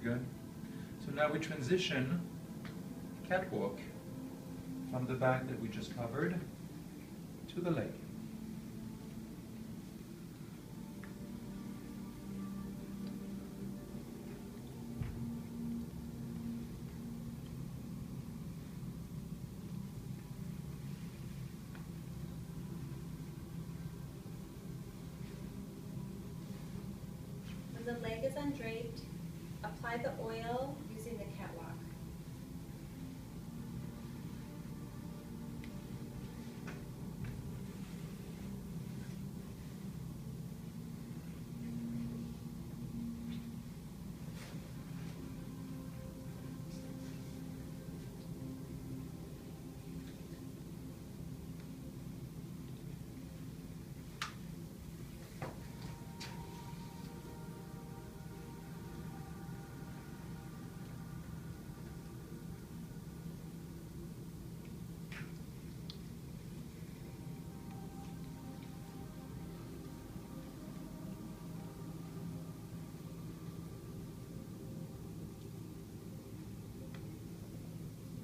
good. So now we transition catwalk from the back that we just covered to the leg. When the leg is undraped, apply the oil using the catwalk.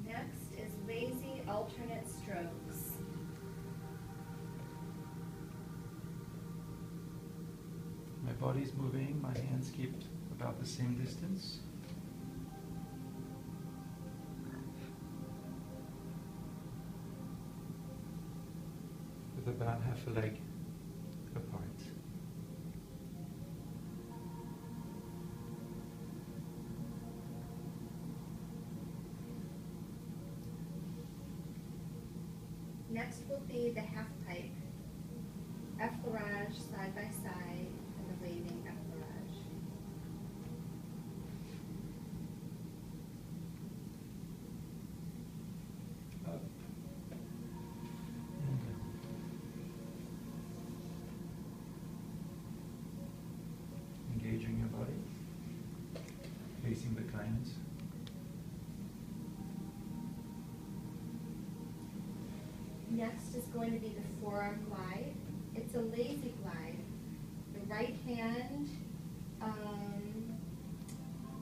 Next is lazy alternate strokes. My body's moving, my hands keep about the same distance. With about half a leg apart. Next will be the half pipe, effleurage side by side, and the waving effleurage. Up and down. Engaging your body, facing the client. Next is going to be the forearm glide. It's a lazy glide. The right hand,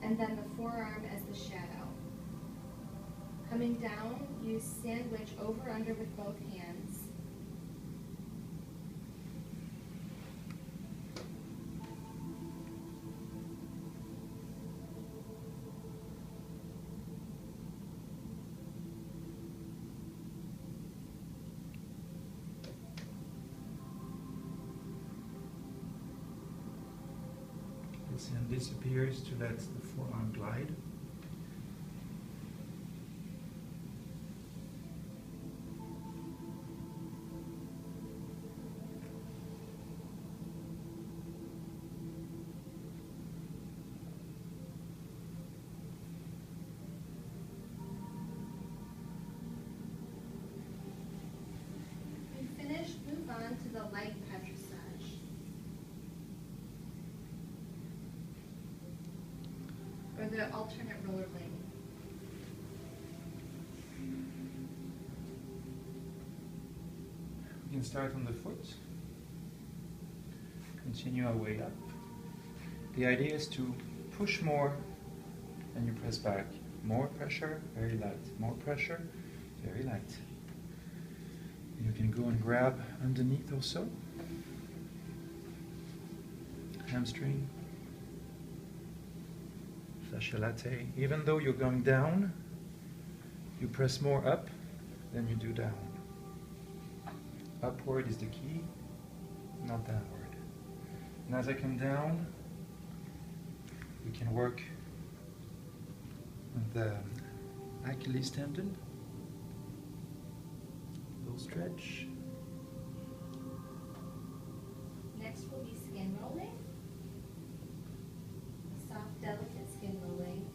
and then the forearm as the shadow. Coming down, use sandwich over under with both hands. This hand disappears to let the forearm glide. When finished, move on to the light patrissage. Or the alternate rollerblading. We can start on the foot, continue our way up. The idea is to push more and you press back. More pressure, very light. More pressure, very light. You can go and grab underneath also. Hamstring. Fascia latae. Even though you're going down, you press more up than you do down. Upward is the key, not downward. And as I come down, we can work with the Achilles tendon. Little stretch. Next will be skin rolling. A soft, delicate skin rolling.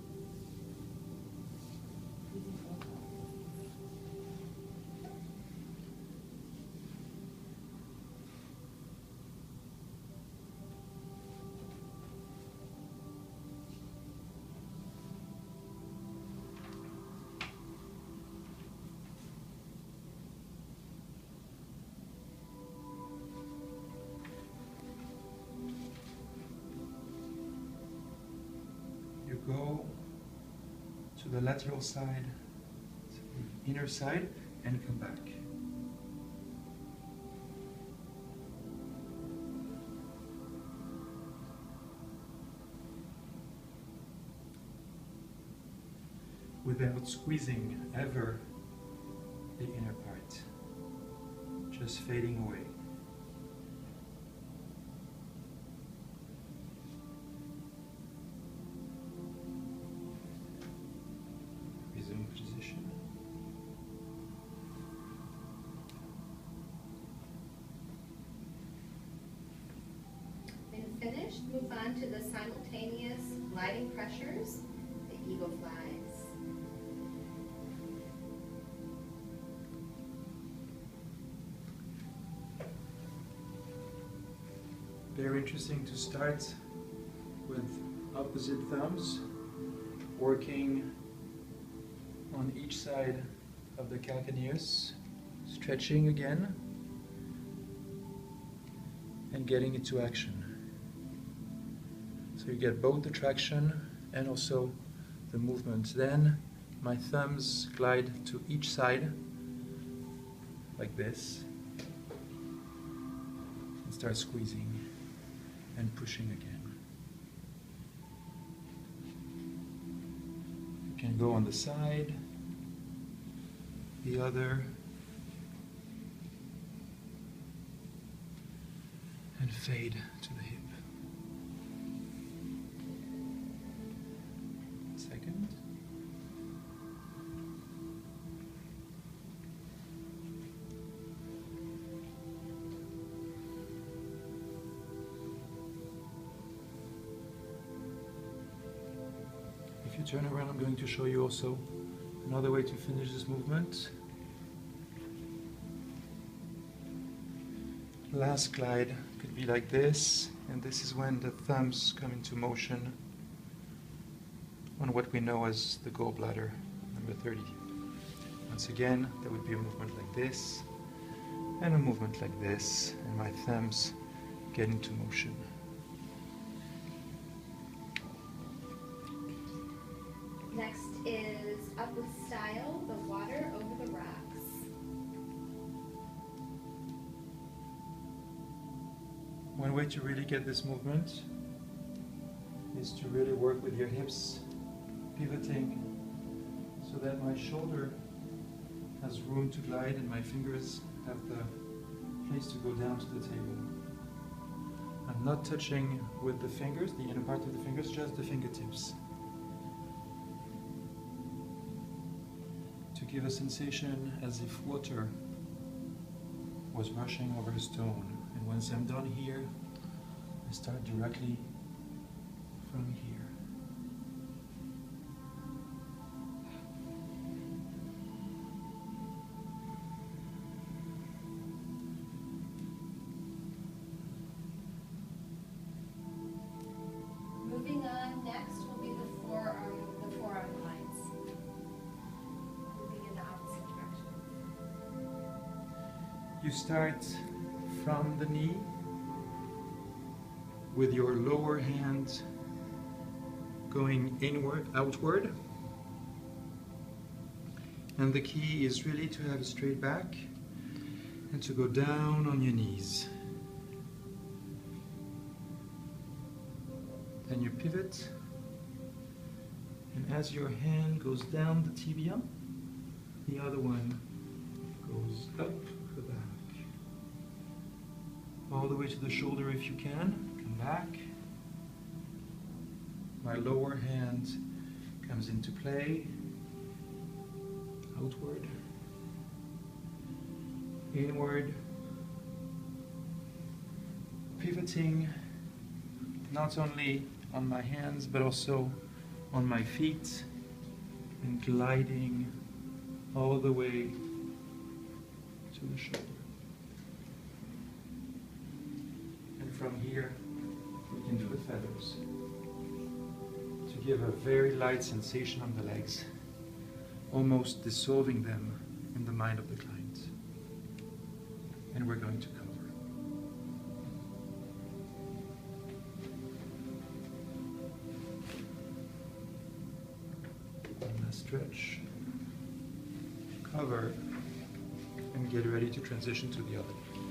Using both hands. go to the lateral side, to the inner side, and come back. Without squeezing ever the inner part, just fading away. Resume position. When finished, move on to the simultaneous gliding pressures, the eagle flies. Very interesting to start with opposite thumbs, working on each side of the calcaneus, stretching again, and getting into action. So you get both the traction and also the movement. Then my thumbs glide to each side, like this, and start squeezing and pushing again. You can go on the side, the other, and fade to the hip. Second. If you turn around, I'm going to show you also another way to finish this movement. Last glide could be like this, and this is when the thumbs come into motion on what we know as the gallbladder, number 30. Once again, there would be a movement like this, and a movement like this, and my thumbs get into motion. Next is Up with Style, the water over the rocks. One way to really get this movement is to really work with your hips, pivoting so that my shoulder has room to glide and my fingers have the place to go down to the table. I'm not touching with the fingers, the inner part of the fingers, just the fingertips. To give a sensation as if water was rushing over a stone. And once I'm done here, I start directly from here. Moving on, next will be the forearm lines. Moving in the opposite direction. You start from the knee with your lower hand going inward, outward. And the key is really to have a straight back and to go down on your knees. Then you pivot, and as your hand goes down the tibia, the other one goes up the back. All the way to the shoulder if you can. Come back. My lower hand comes into play. Outward. Inward. Pivoting not only on my hands but also on my feet and gliding all the way to the shoulder. And from here we can do the feathers to give a very light sensation on the legs, almost dissolving them in the mind of the client. And we're going to cover. stretch, cover, and get ready to transition to the other.